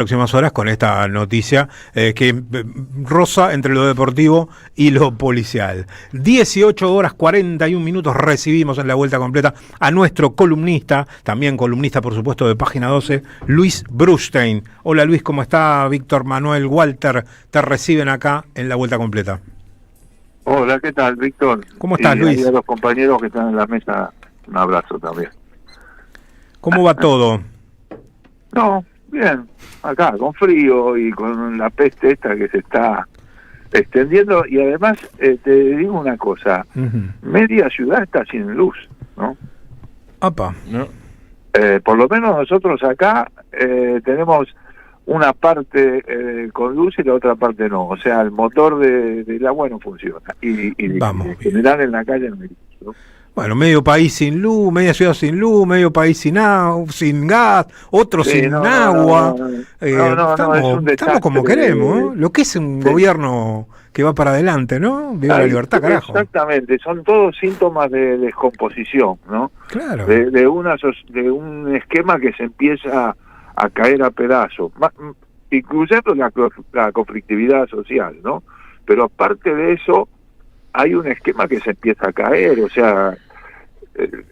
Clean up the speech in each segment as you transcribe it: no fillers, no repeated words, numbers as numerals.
Próximas horas con esta noticia que roza entre lo deportivo y lo policial. 18 horas 41 minutos recibimos en la vuelta completa a nuestro columnista, también columnista por supuesto de Página 12, Luis Brustein. Hola Luis, ¿cómo está? Víctor Manuel, Walter, te reciben acá en la vuelta completa. Hola, ¿qué tal, Víctor? ¿Cómo estás, Luis? Y a los compañeros que están en la mesa, un abrazo también. ¿Cómo va todo? No, bien, acá, con frío y con la peste esta que se está extendiendo. Y además, te digo una cosa, media ciudad está sin luz, ¿no? Apa. No. Por lo menos nosotros acá tenemos una parte con luz y la otra parte no. O sea, el motor del agua no funciona. Y Vamos, en general en la calle no hay luz, ¿no? Bueno, medio país sin luz, media ciudad sin luz, medio país sin gas, otro Sí, sin no, agua. No, es un desastre. Estamos como queremos, ¿no? Lo que es un gobierno que va para adelante, ¿no? Viva la libertad, carajo. Exactamente, son todos síntomas de descomposición, ¿no? Claro. De un esquema que se empieza a caer a pedazos, incluyendo la conflictividad social, ¿no? Pero aparte de eso, hay un esquema que se empieza a caer, o sea, el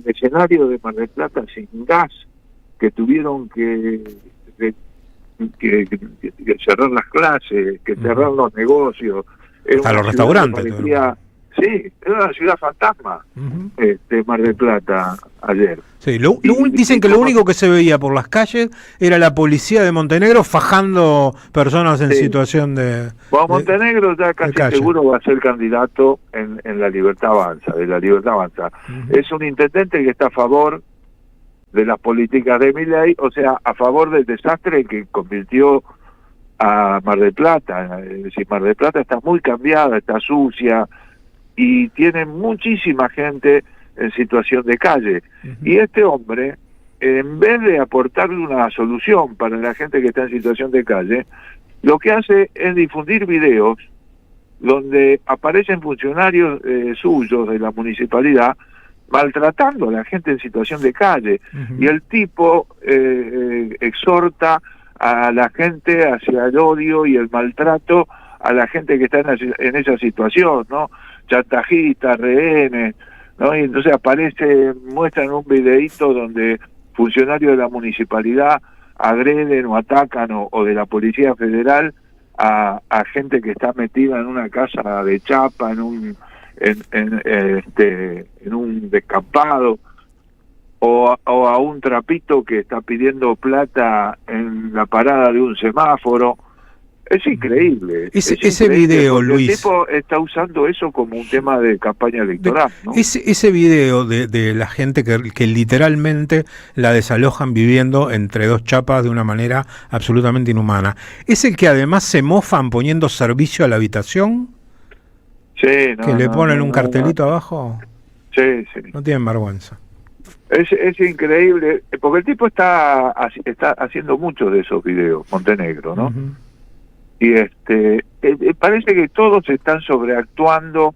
escenario de Mar del Plata sin gas, que tuvieron que cerrar las clases, que cerrar los negocios. Hasta los restaurantes. Sí, era una ciudad fantasma, Mar del Plata ayer. Sí, dicen que lo único que se veía por las calles era la policía de Montenegro fajando personas en situación de... Bueno, Montenegro ya casi seguro va a ser candidato en la Libertad Avanza, de la Libertad Avanza. Es un intendente que está a favor de las políticas de Milei, o sea, a favor del desastre que convirtió a Mar del Plata. Es decir, Mar del Plata está muy cambiada, está sucia, y tiene muchísima gente en situación de calle. Y este hombre, en vez de aportarle una solución para la gente que está en situación de calle, lo que hace es difundir videos donde aparecen funcionarios suyos de la municipalidad maltratando a la gente en situación de calle. Y el tipo exhorta a la gente hacia el odio y el maltrato a la gente que está en esa situación, ¿no? Chantajistas, rehenes, ¿no? Y entonces muestran un videíto donde funcionarios de la municipalidad agreden o atacan o de la Policía Federal a gente que está metida en una casa de chapa, en un descampado, o a un trapito que está pidiendo plata en la parada de un semáforo. Es increíble. Ese video, Luis. El tipo está usando eso como un tema de campaña electoral, ¿no? Ese video de la gente que literalmente la desalojan viviendo entre dos chapas de una manera absolutamente inhumana. ¿Es el que además se mofan poniendo servicio a la habitación? Sí, que le ponen un cartelito abajo. Sí. No tienen vergüenza. Es increíble, porque el tipo está haciendo muchos de esos videos, Montenegro, ¿no? Y parece que todos están sobreactuando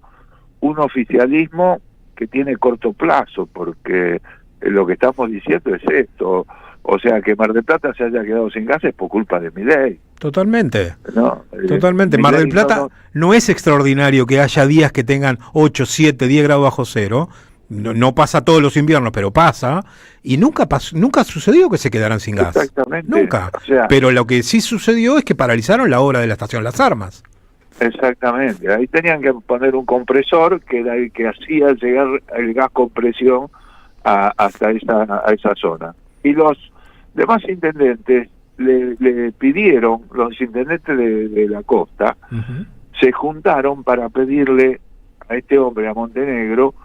un oficialismo que tiene corto plazo, porque lo que estamos diciendo es esto, o sea, que Mar del Plata se haya quedado sin gas es por culpa de Milei. Totalmente. No, totalmente. Mar del Plata no es extraordinario que haya días que tengan 8, 7, 10 grados bajo cero. No pasa todos los inviernos, pero pasa, y nunca sucedió que se quedaran sin gas. Exactamente. Nunca. O sea, pero lo que sí sucedió es que paralizaron la obra de la estación Las Armas. Exactamente. Ahí tenían que poner un compresor que era el que hacía llegar el gas con presión hasta esa zona. Y los demás intendentes le pidieron, los intendentes de la costa, se juntaron para pedirle a este hombre, a Montenegro,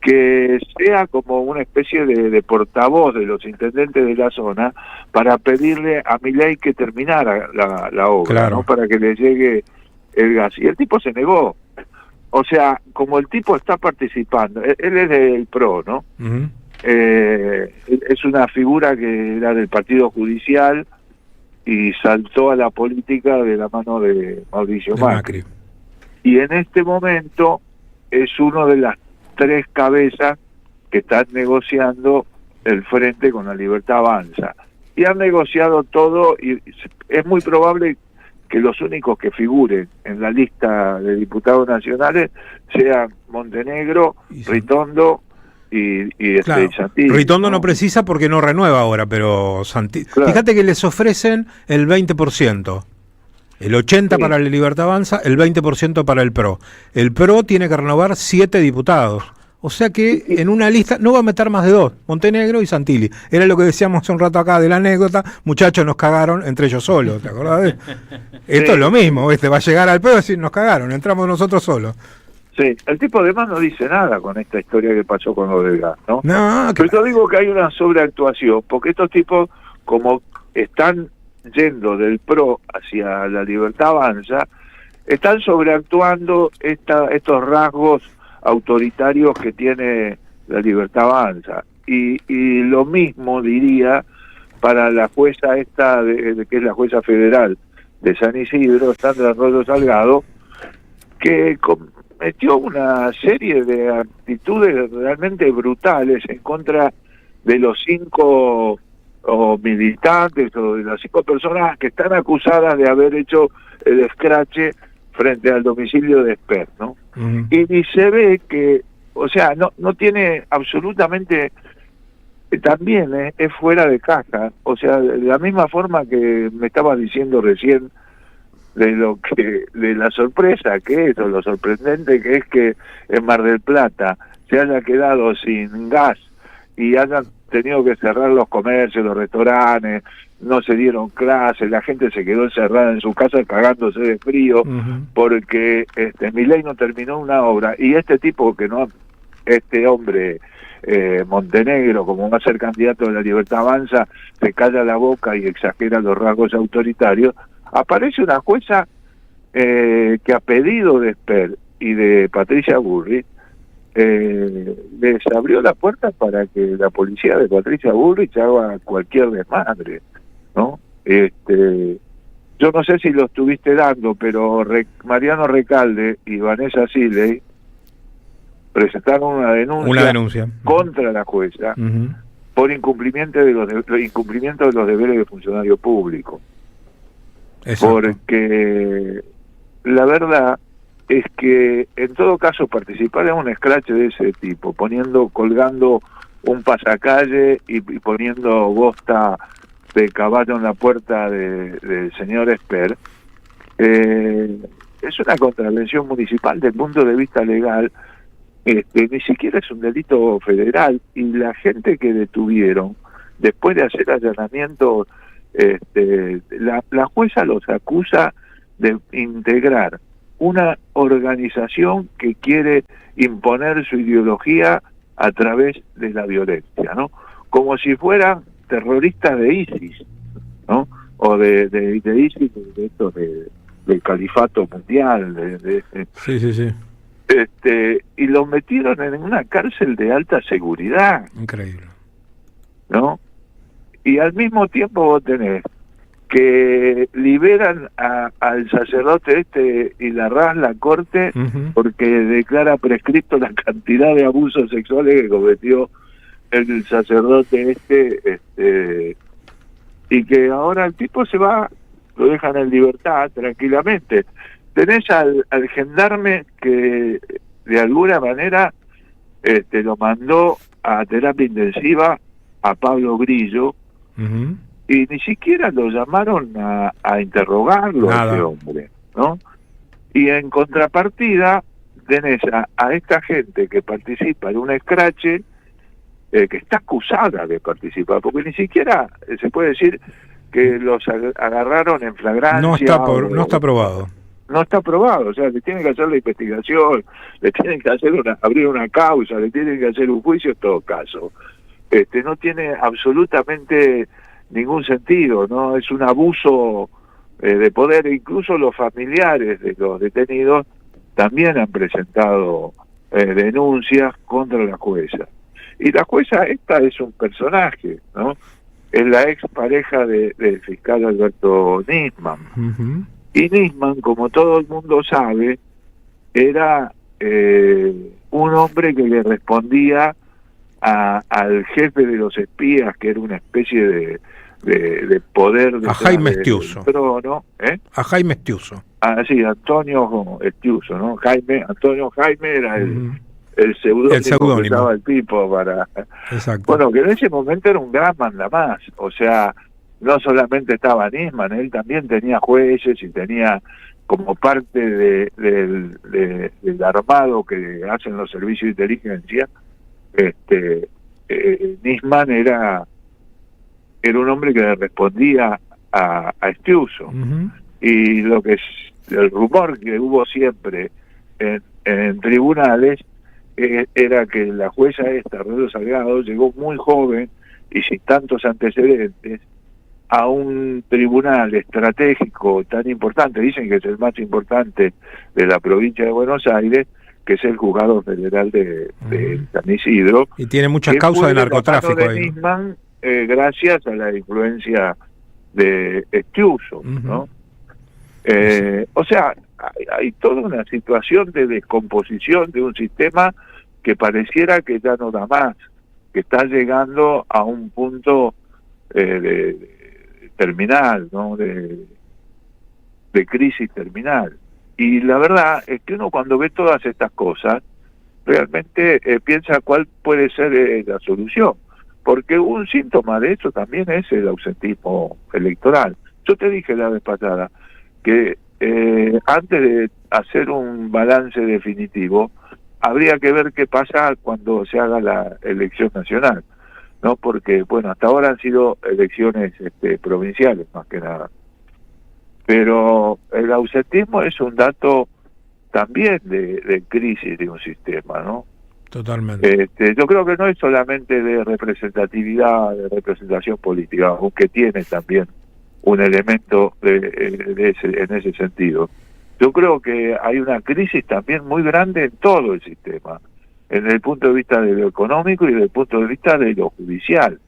que sea como una especie de portavoz de los intendentes de la zona para pedirle a Milei que terminara la obra, claro, ¿no? Para que le llegue el gas. Y el tipo se negó. O sea, como el tipo está participando, él es del PRO, ¿no? Es una figura que era del Partido Judicial y saltó a la política de la mano de Mauricio Macri. Y en este momento es uno de las 3 cabezas que están negociando el frente con la Libertad Avanza. y han negociado todo, y es muy probable que los únicos que figuren en la lista de diputados nacionales sean Montenegro, Ritondo y claro, Santilli. Ritondo no precisa porque no renueva ahora, pero claro. Fíjate que les ofrecen el 20%. El 80% para la Libertad Avanza, el 20% para el PRO. El PRO tiene que renovar 7 diputados. O sea que en una lista no va a meter más de 2, Montenegro y Santilli. Era lo que decíamos hace un rato acá de la anécdota, muchachos nos cagaron entre ellos solos, ¿te acordás? Esto es lo mismo, va a llegar al PRO y decir nos cagaron, entramos nosotros solos. Sí, el tipo además no dice nada con esta historia que pasó con lo del gas, ¿no? No, pero yo digo que hay una sobreactuación, porque estos tipos, como están yendo del PRO hacia la Libertad Avanza, están sobreactuando estos rasgos autoritarios que tiene la Libertad Avanza. Y lo mismo diría para la jueza esta, que es la jueza federal de San Isidro, Sandra Arroyo Salgado, que cometió una serie de actitudes realmente brutales en contra de los 5 militantes o de las 5 personas que están acusadas de haber hecho el escrache frente al domicilio de Esper, ¿no? Uh-huh. Y se ve que, o sea, no tiene absolutamente, también es fuera de caja, o sea, de la misma forma que me estabas diciendo recién de la sorpresa que es, o lo sorprendente que es que en Mar del Plata se haya quedado sin gas y hayan tenido que cerrar los comercios, los restaurantes, no se dieron clases, la gente se quedó encerrada en su casa cagándose de frío, uh-huh, porque Milei no terminó una obra, y este hombre Montenegro, como va a ser candidato de la Libertad Avanza, se calla la boca y exagera los rasgos autoritarios. Aparece una jueza que a pedido de Esper y de Patricia Bullrich les abrió la puerta para que la policía de Patricia Bullrich haga cualquier desmadre, ¿no? Yo no sé si lo estuviste dando, pero Mariano Recalde y Vanessa Siley presentaron una denuncia contra la jueza, uh-huh, por incumplimiento de los deberes de funcionario público. Exacto. Porque la verdad es que en todo caso participar en un escrache de ese tipo, colgando un pasacalle y poniendo bosta de caballo en la puerta del señor Esper, es una contravención municipal desde el punto de vista legal. Ni siquiera es un delito federal, y la gente que detuvieron después de hacer allanamientos, la jueza los acusa de integrar una organización que quiere imponer su ideología a través de la violencia, ¿no? Como si fueran terroristas de ISIS, ¿no? O de ISIS, de esto del califato mundial, sí. Y los metieron en una cárcel de alta seguridad. Increíble. ¿No? Y al mismo tiempo vos tenés que liberan al sacerdote y la corte, uh-huh, porque declara prescripto la cantidad de abusos sexuales que cometió el sacerdote y que ahora el tipo se va, lo dejan en libertad tranquilamente. Tenés al gendarme que de alguna manera lo mandó a terapia intensiva a Pablo Grillo, uh-huh, y ni siquiera lo llamaron a interrogarlo. Nada. A ese hombre, ¿no? Y en contrapartida tenés a esta gente que participa en un escrache, que está acusada de participar, porque ni siquiera se puede decir que los agarraron en flagrancia. No está probado. No está probado, o sea, le tienen que hacer la investigación, le tienen que hacer abrir una causa, le tienen que hacer un juicio en todo caso. No tiene absolutamente ningún sentido, ¿no? Es un abuso de poder, e incluso los familiares de los detenidos también han presentado denuncias contra la jueza. Y la jueza esta es un personaje, ¿no? Es la ex pareja del fiscal Alberto Nisman. Uh-huh. Y Nisman, como todo el mundo sabe, era un hombre que le respondía al jefe de los espías, que era una especie de poder a Jaime Estiuso. Trono, A Jaime Estiuso. Ah, sí, Antonio Estiuso, ¿no? Antonio Jaime era el seudónimo que usaba el tipo para... Exacto. Bueno, que en ese momento era un gran mandamás, o sea, no solamente estaba Nisman, él también tenía jueces y tenía como parte del armado que hacen los servicios de inteligencia, Nisman era un hombre que le respondía a Estiuso. Y lo que es el rumor que hubo siempre en tribunales era que la jueza Rodo Salgado llegó muy joven y sin tantos antecedentes a un tribunal estratégico tan importante, dicen que es el más importante de la provincia de Buenos Aires, que es el Juzgado Federal de San Isidro. Y tiene muchas causas de narcotráfico de Nisman, gracias a la influencia de Estiuso, ¿no? O sea, hay toda una situación de descomposición de un sistema que pareciera que ya no da más, que está llegando a un punto terminal, ¿no? De crisis terminal. Y la verdad es que uno cuando ve todas estas cosas, realmente piensa cuál puede ser la solución, porque un síntoma de eso también es el ausentismo electoral. Yo te dije la vez pasada que antes de hacer un balance definitivo, habría que ver qué pasa cuando se haga la elección nacional, ¿no? Porque, bueno, hasta ahora han sido elecciones provinciales, más que nada. Pero el ausentismo es un dato también de crisis de un sistema, ¿no? Totalmente. Yo creo que no es solamente de representatividad, de representación política, aunque tiene también un elemento en ese sentido. Yo creo que hay una crisis también muy grande en todo el sistema, desde el punto de vista de lo económico y desde el punto de vista de lo judicial.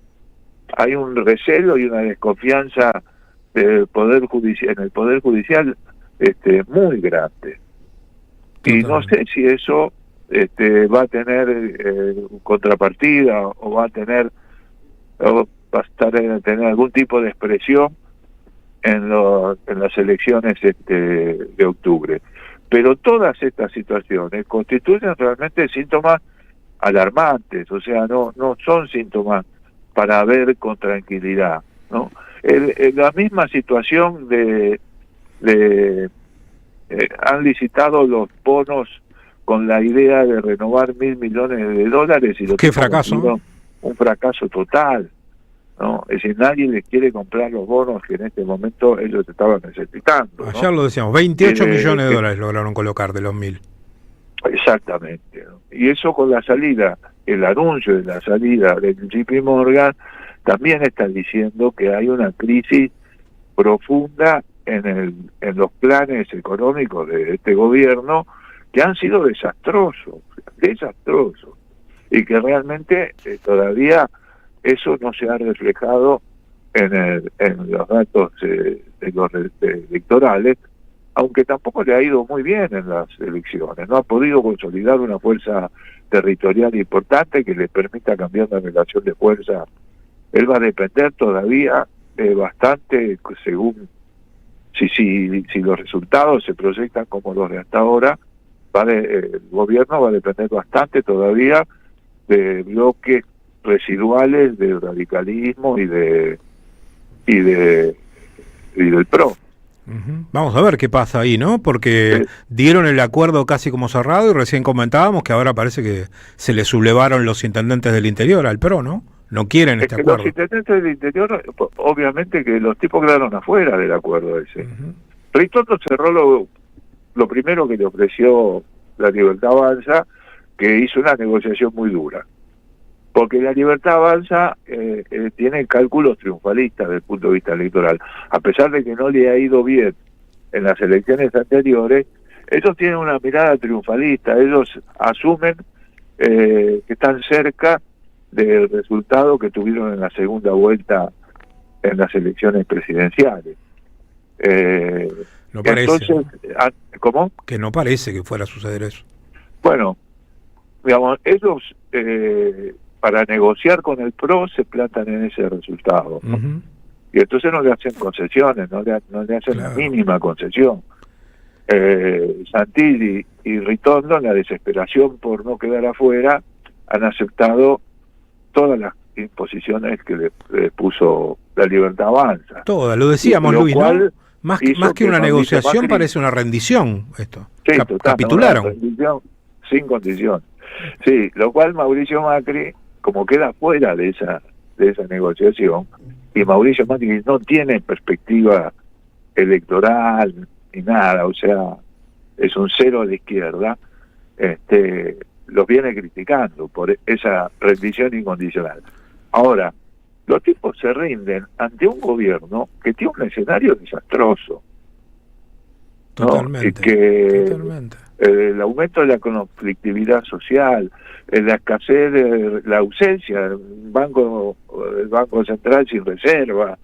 Hay un recelo y una desconfianza del poder judicial, en el poder judicial muy grande. Y no sé si eso va a tener contrapartida o va a tener tener algún tipo de expresión en las elecciones de octubre. Pero todas estas situaciones constituyen realmente síntomas alarmantes, o sea, no son síntomas para ver con tranquilidad, ¿no? La misma situación han licitado los bonos con la idea de renovar $1.000 millones y qué fracaso, un fracaso total, ¿no? Es decir, nadie les quiere comprar los bonos que en este momento ellos estaban necesitando, ¿no? Ayer lo decíamos, 28 millones de dólares lograron colocar de los 1.000. Exactamente, ¿no? Y eso con la salida, el anuncio de la salida del JP Morgan, también está diciendo que hay una crisis profunda en los planes económicos de este gobierno, que han sido desastrosos, y que realmente todavía eso no se ha reflejado en los datos de los electorales, aunque tampoco le ha ido muy bien en las elecciones, no ha podido consolidar una fuerza territorial importante que le permita cambiar la relación de fuerza. Él va a depender todavía bastante, según si los resultados se proyectan como los de hasta ahora, el gobierno va a depender bastante todavía de bloques residuales del radicalismo y del PRO. Vamos a ver qué pasa ahí, ¿no? Porque dieron el acuerdo casi como cerrado y recién comentábamos que ahora parece que se le sublevaron los intendentes del interior al PRO, ¿no? No quieren este acuerdo. Los intendentes del interior, obviamente que los tipos quedaron afuera del acuerdo ese. Ritondo cerró lo primero que le ofreció la Libertad Avanza, que hizo una negociación muy dura. Porque la Libertad Avanza tiene cálculos triunfalistas desde el punto de vista electoral. A pesar de que no le ha ido bien en las elecciones anteriores, ellos tienen una mirada triunfalista. Ellos asumen que están cerca del resultado que tuvieron en la segunda vuelta en las elecciones presidenciales. No parece. Entonces, ¿cómo? Que no parece que fuera a suceder eso. Bueno, digamos, ellos para negociar con el PRO se plantan en ese resultado, ¿no? y entonces no le hacen concesiones, no le hacen la mínima concesión. Santilli y Ritondo, en la desesperación por no quedar afuera, han aceptado todas las imposiciones que le puso la Libertad Avanza. Todas, lo decíamos, Luis, ¿no? Más que una negociación, Macri, parece una rendición esto. Sí, capitularon. Una rendición sin condición. Sí, lo cual Mauricio Macri, como queda fuera de esa negociación, y Mauricio Macri no tiene perspectiva electoral ni nada, o sea, es un cero de izquierda, los viene criticando por esa rendición incondicional. Ahora, los tipos se rinden ante un gobierno que tiene un escenario desastroso. Totalmente. ¿no? Y que el aumento de la conflictividad social, la escasez, la ausencia del Banco Central sin reserva,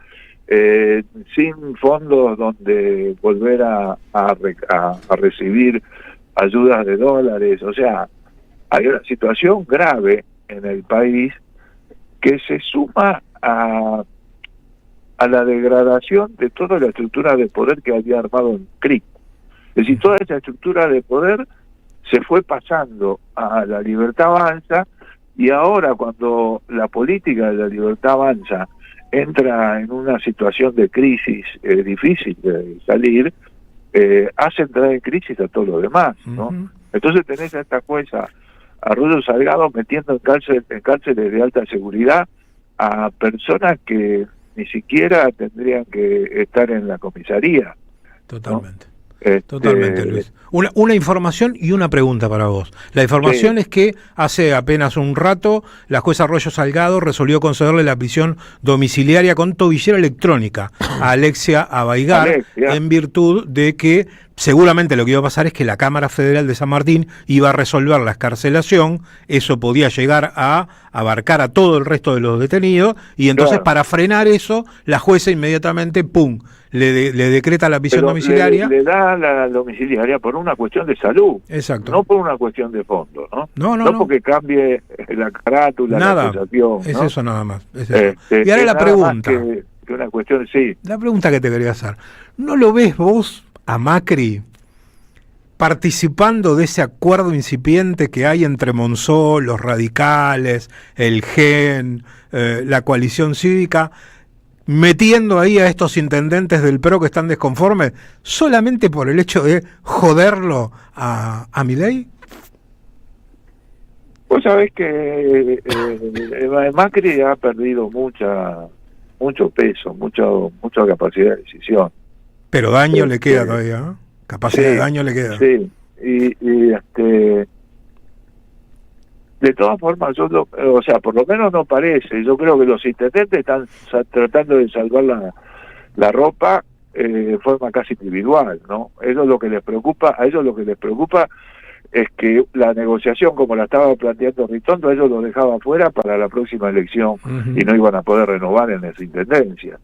sin fondos donde volver a recibir ayudas de dólares, o sea, hay una situación grave en el país que se suma a la degradación de toda la estructura de poder que había armado el CRIP. Es decir, toda esa estructura de poder se fue pasando a la Libertad Avanza, y ahora cuando la política de la Libertad Avanza entra en una situación de crisis difícil de salir, hace entrar en crisis a todo lo demás, ¿no? Entonces tenés a esta jueza, a Rudo Salgado, metiendo en cárceles de alta seguridad a personas que ni siquiera tendrían que estar en la comisaría. Totalmente. ¿No? Totalmente, Luis. Una información y una pregunta para vos. La información es que hace apenas un rato la jueza Arroyo Salgado resolvió concederle la prisión domiciliaria con tobillera electrónica a Alexia Abaigar, en virtud de que seguramente lo que iba a pasar es que la Cámara Federal de San Martín iba a resolver la excarcelación. Eso podía llegar a abarcar a todo el resto de los detenidos, y entonces para frenar eso, la jueza inmediatamente, ¡pum!, le decreta la prisión domiciliaria. Le da la domiciliaria por una cuestión de salud. Exacto. No por una cuestión de fondo, ¿no? No porque cambie la carátula, nada, la acusación. Es ¿no? eso nada más. Es eso. Y ahora la pregunta. Que una cuestión, sí. La pregunta que te quería hacer. ¿No lo ves vos a Macri participando de ese acuerdo incipiente que hay entre Monzó, los radicales, el GEN, la coalición cívica, metiendo ahí a estos intendentes del PRO que están desconformes solamente por el hecho de joderlo a Milei? Vos sabés que Macri ha perdido mucho peso, mucha capacidad de decisión. Pero daño le queda todavía, ¿no? Capacidad de daño le queda. Sí, y de todas formas, o sea, por lo menos no parece. Yo creo que los intendentes están tratando de salvar la ropa de forma casi individual, ¿no? Eso es lo que les preocupa. A ellos lo que les preocupa es que la negociación, como la estaba planteando Ritondo, ellos lo dejaban fuera para la próxima elección y no iban a poder renovar en esa intendencia.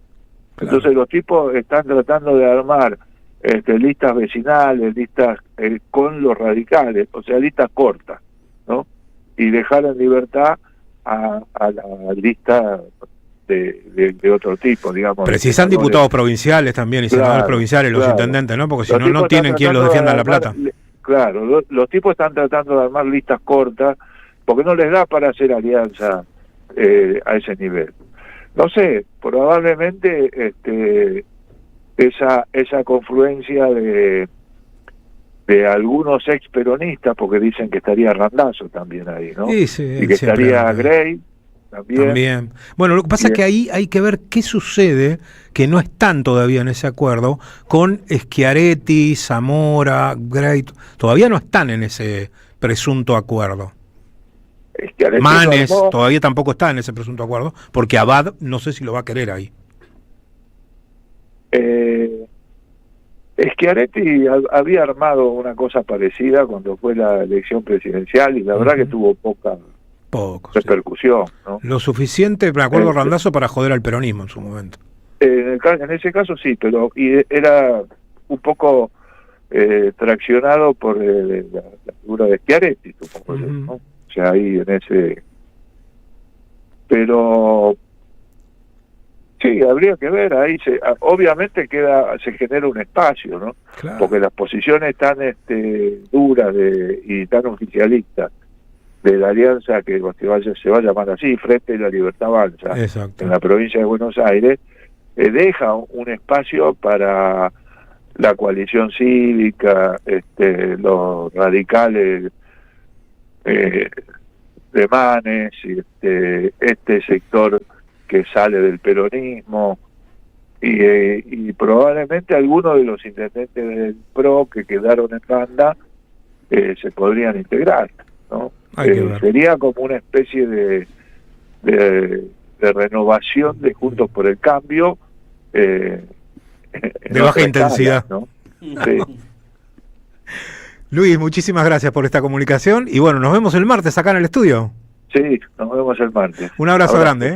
Claro. Entonces los tipos están tratando de armar listas vecinales, listas con los radicales, o sea, listas cortas, ¿no? Y dejar en libertad a la lista de otro tipo, digamos. Precisan diputados provinciales también y senadores provinciales, los intendentes, ¿no? Porque si no tienen quien los defienda la plata. Claro, los tipos están tratando de armar listas cortas porque no les da para hacer alianza a ese nivel. No sé, probablemente esa confluencia de algunos ex peronistas, porque dicen que estaría Randazzo también ahí, ¿no? Sí, y que estaría Grey también. Bueno, lo que pasa es que ahí hay que ver qué sucede, que no están todavía en ese acuerdo, con Schiaretti, Zamora, Grey, todavía no están en ese presunto acuerdo. Manes todavía tampoco está en ese presunto acuerdo, porque Abad no sé si lo va a querer ahí. Schiaretti había armado una cosa parecida cuando fue la elección presidencial y la verdad que tuvo poca repercusión, sí. ¿No? Lo suficiente, me acuerdo, Randazzo, para joder al peronismo en su momento. En ese caso sí, pero era un poco traccionado por la figura de Schiaretti, supongo yo, ¿no? O sea, ahí en ese... Pero Sí, habría que ver, ahí obviamente se genera un espacio, ¿no? Claro. Porque las posiciones tan duras y tan oficialistas de la alianza que se va a llamar así, Frente de la Libertad Avanza, Exacto. en la provincia de Buenos Aires, deja un espacio para la coalición cívica, los radicales de Manes, este sector que sale del peronismo, y probablemente algunos de los intendentes del PRO que quedaron en banda se podrían integrar, ¿no? Sería como una especie de renovación de Juntos por el Cambio, de baja intensidad, ¿no? Sí. Luis, muchísimas gracias por esta comunicación y bueno, nos vemos el martes acá en el estudio. Sí, nos vemos el martes. Un abrazo grande.